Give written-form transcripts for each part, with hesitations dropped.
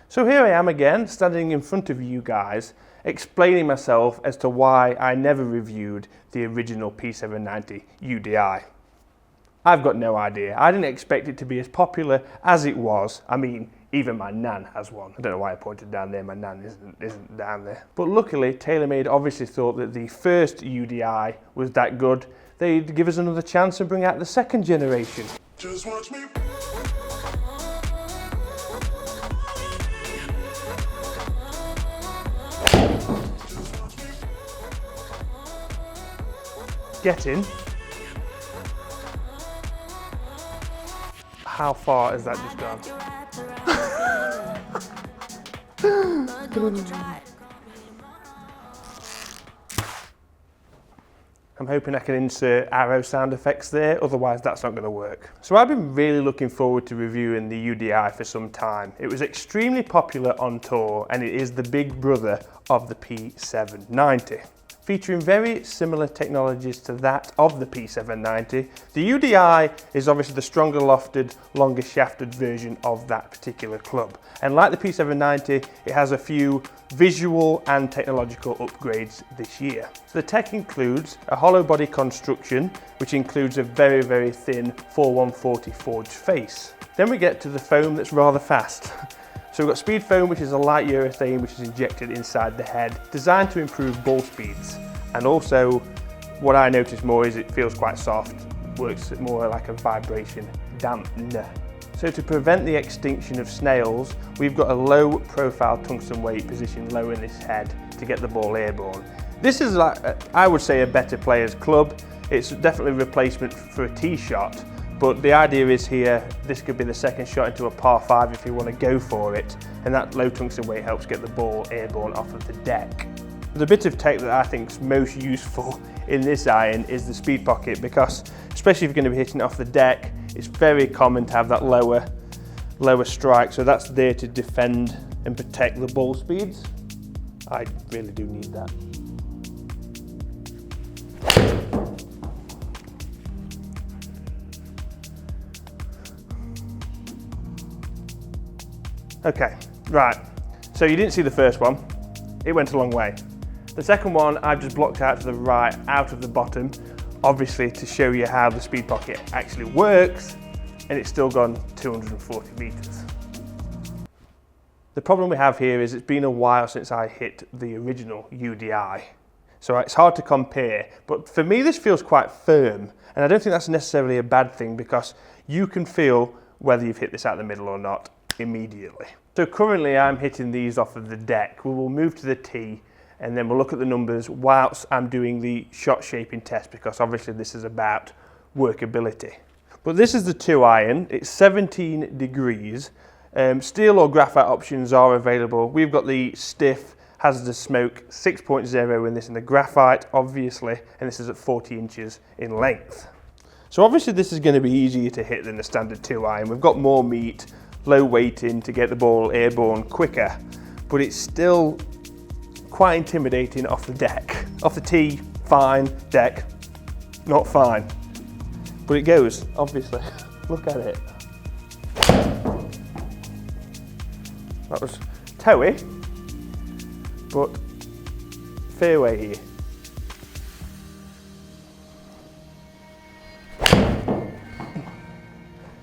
So here I am again, standing in front of you guys, explaining myself as to why I never reviewed the original P790 UDI. I've got no idea. I didn't expect it to be as popular as it was. I mean, even my nan has one. I don't know why I pointed down there, my nan isn't down there. But luckily, TaylorMade obviously thought that the first UDI was that good, they'd give us another chance and bring out the second generation. Just watch me. Getting. How far has that just gone? I'm hoping I can insert arrow sound effects there, otherwise that's not going to work. So I've been really looking forward to reviewing the UDI for some time. It was extremely popular on tour and it is the big brother of the P790. Featuring very similar technologies to that of the P790. The UDI is obviously the stronger lofted, longer shafted version of that particular club. And like the P790, it has a few visual and technological upgrades this year. So the tech includes a hollow body construction, which includes a very, very thin 4140 forged face. Then we get to the foam that's rather fast. So we've got SpeedFoam, which is a light urethane which is injected inside the head, designed to improve ball speeds. And also, what I notice more is it feels quite soft, works more like a vibration dampener. So to prevent the extinction of snails, we've got a low profile tungsten weight positioned low in this head to get the ball airborne. This is, like, I would say, a better player's club. It's definitely a replacement for a tee shot. But the idea is here, this could be the second shot into a par 5 if you want to go for it, and that low tungsten weight helps get the ball airborne off of the deck. The bit of tech that I think is most useful in this iron is the speed pocket, because especially if you're going to be hitting it off the deck, it's very common to have that lower strike, so that's there to defend and protect the ball speeds. I really do need that. Okay, right, so you didn't see the first one, it went a long way. The second one I've just blocked out to the right, out of the bottom, obviously to show you how the speed pocket actually works, and it's still gone 240 meters. The problem we have here is it's been a while since I hit the original UDI, so it's hard to compare, but for me this feels quite firm, and I don't think that's necessarily a bad thing because you can feel whether you've hit this out the middle or not immediately. So currently I'm hitting these off of the deck. We will move to the tee and then we'll look at the numbers whilst I'm doing the shot shaping test, because obviously this is about workability. But this is the 2 iron, it's 17 degrees. Steel or graphite options are available. We've got the stiff hazardous smoke 6.0 in this, and the graphite obviously, and this is at 40 inches in length. So obviously this is going to be easier to hit than the standard 2 iron. We've got more meat, low weighting to get the ball airborne quicker, but it's still quite intimidating off the deck. Off the tee, fine, deck, not fine. But it goes, obviously. Look at it. That was toey, but fairway here.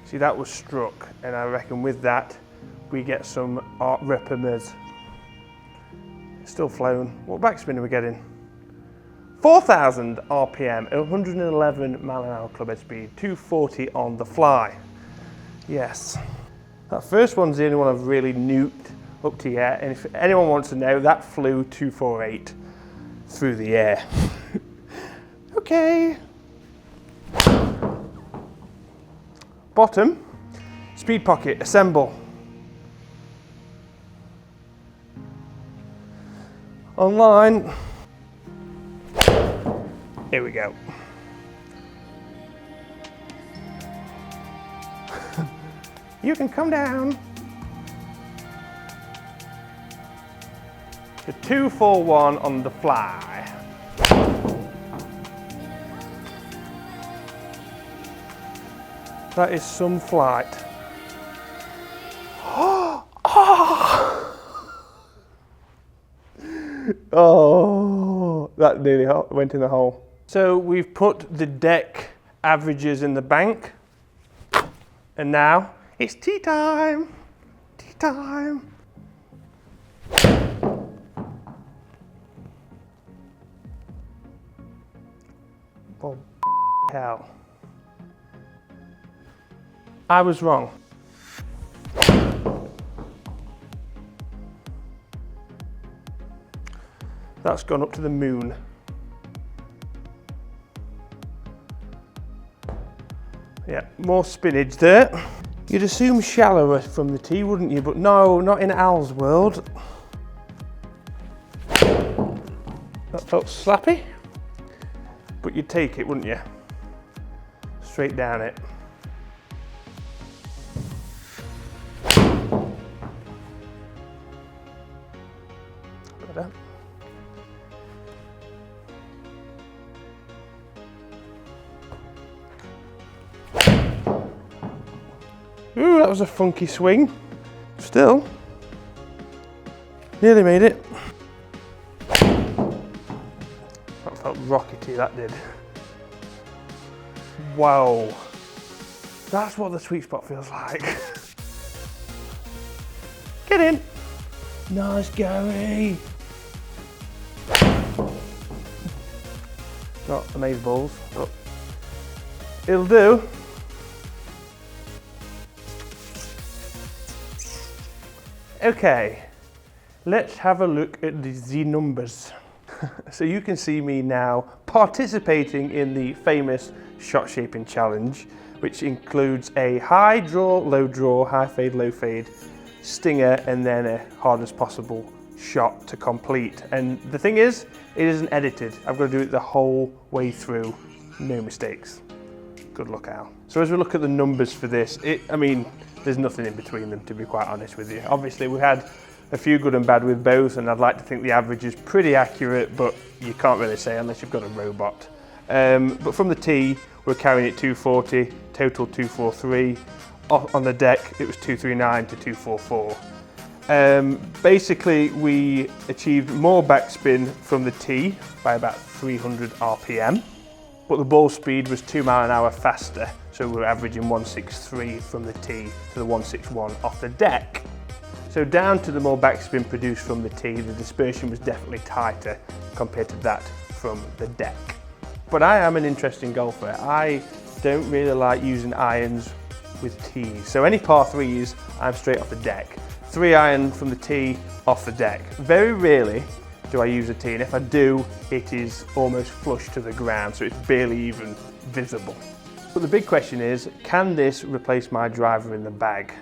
See, that was struck, and I reckon with that we get some art reprimers. Still flown. What backspin are we getting? 4,000 RPM, 111 mile an hour club head speed, 240 on the fly. Yes. That first one's the only one I've really nuked up to yet, and if anyone wants to know, that flew 248 through the air. Okay. Bottom, speed pocket, assemble. Online. Here we go. You can come down. The 241 on the fly. That is some flight. Oh! Oh, that nearly went in the hole. So we've put the deck averages in the bank, and now it's tea time. Tea time. Oh, hell. I was wrong. That's gone up to the moon. Yeah, more spinach there. You'd assume shallower from the tee, wouldn't you? But no, not in Al's world. That felt slappy, but you'd take it, wouldn't you? Straight down it. Better. Ooh, that was a funky swing. Still, nearly made it. That felt rockety, that did. Wow. That's what the sweet spot feels like. Get in. Nice, Gary. Not amaze balls, but it'll do. Okay, let's have a look at the numbers. So you can see me now participating in the famous shot shaping challenge, which includes a high draw, low draw, high fade, low fade, stinger, and then a hard as possible shot to complete. And the thing is, it isn't edited. I've got to do it the whole way through, no mistakes. Good luck, Al. So as we look at the numbers for this, I mean, there's nothing in between them, to be quite honest with you. Obviously, we had a few good and bad with both, and I'd like to think the average is pretty accurate, but you can't really say unless you've got a robot. But from the tee, we're carrying it 240, total 243. On the deck, it was 239 to 244. Basically, we achieved more backspin from the tee by about 300 RPM, but the ball speed was 2 miles an hour faster. So we're averaging 163 from the tee to the 161 off the deck. So down to the more backspin produced from the tee, the dispersion was definitely tighter compared to that from the deck. But I am an interesting golfer. I don't really like using irons with tees. So any par threes, I'm straight off the deck. 3-iron from the tee, off the deck. Very rarely do I use a tee, and if I do, it is almost flush to the ground, so it's barely even visible. But the big question is, can this replace my driver in the bag?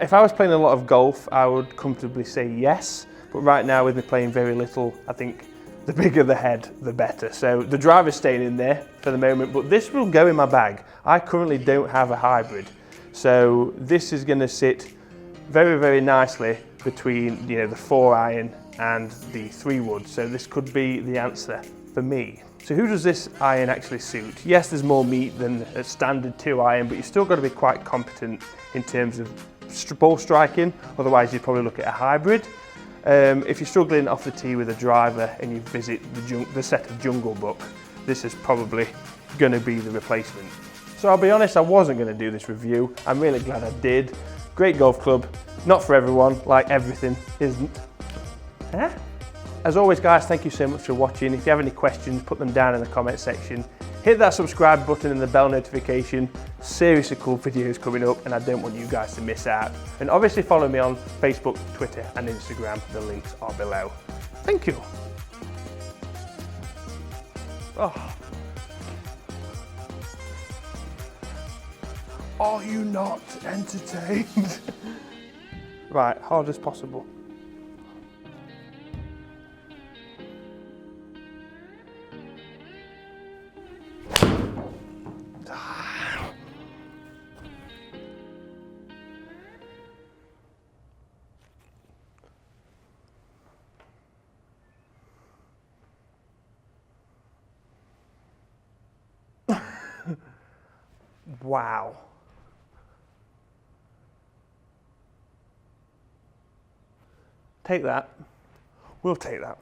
If I was playing a lot of golf, I would comfortably say yes, but right now with me playing very little, I think the bigger the head, the better. So the driver's staying in there for the moment, but this will go in my bag. I currently don't have a hybrid, so this is going to sit very, very nicely between, you know, the 4-iron and the 3-wood. So this could be the answer for me. So who does this iron actually suit? Yes, there's more meat than a standard 2-iron, but you've still got to be quite competent in terms of ball striking. Otherwise, you'd probably look at a hybrid. If you're struggling off the tee with a driver and you visit the set of Jungle Book, this is probably going to be the replacement. So I'll be honest, I wasn't going to do this review. I'm really glad I did. Great golf club, not for everyone, like everything isn't. Huh? As always, guys, thank you so much for watching. If you have any questions, put them down in the comment section. Hit that subscribe button and the bell notification. Seriously cool videos coming up, and I don't want you guys to miss out. And obviously follow me on Facebook, Twitter, and Instagram. The links are below. Thank you. Oh. Are you not entertained? Right, hard as possible. Wow. Take that. We'll take that.